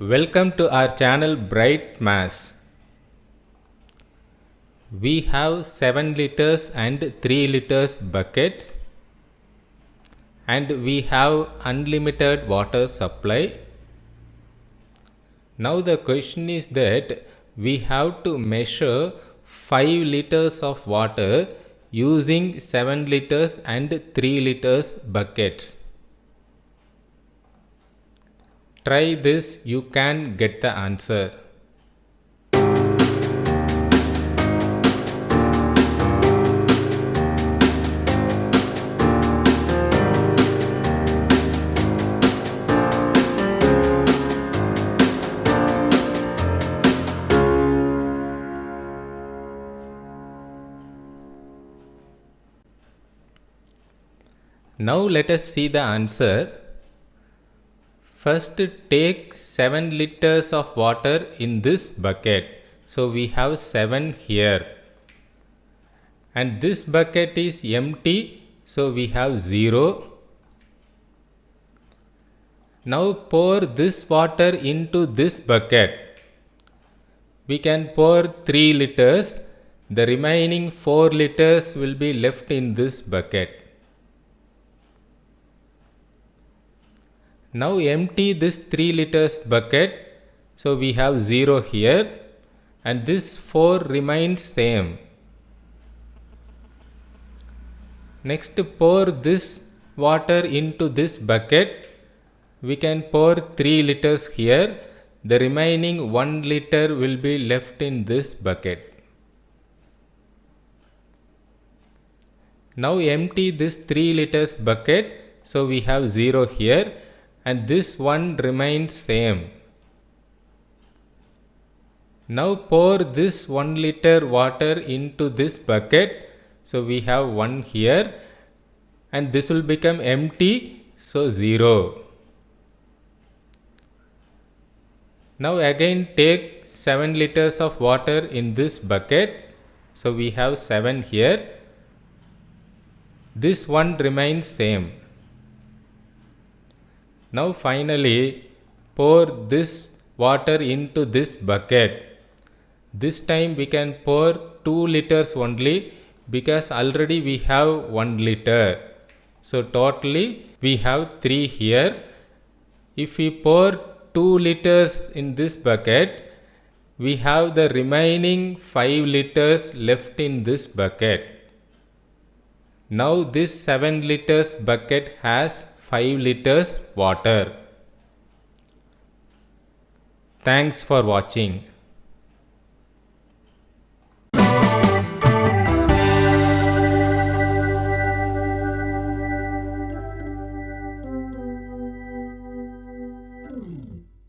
Welcome to our channel Bright Mass. We have 7 liters and 3 liters buckets and we have unlimited water supply. Now the question is that we have to measure 5 liters of water using 7 liters and 3 liters buckets. Try this, you can get the answer. Now let us see the answer. First take 7 liters of water in this bucket. So we have 7 here. And this bucket is empty. So we have 0. Now pour this water into this bucket. We can pour 3 liters. The remaining 4 liters will be left in this bucket. Now empty this 3 liters bucket. So we have 0 here and this 4 remains same. Next pour this water into this bucket. We can pour 3 liters here. The remaining 1 liter will be left in this bucket. Now empty this 3 liters bucket. So we have 0 here. And this one remains same. Now pour this 1 liter water into this bucket. So we have 1 here and this will become empty. So 0. Now again take 7 liters of water in this bucket. So we have 7 here. This one remains same. Now finally pour this water into this bucket. This time we can pour 2 liters only because already we have 1 liter. So totally we have 3 here. If we pour 2 liters in this bucket, we have the remaining 5 liters left in this bucket. Now this 7 liters bucket has 5 liters water. Thanks for watching.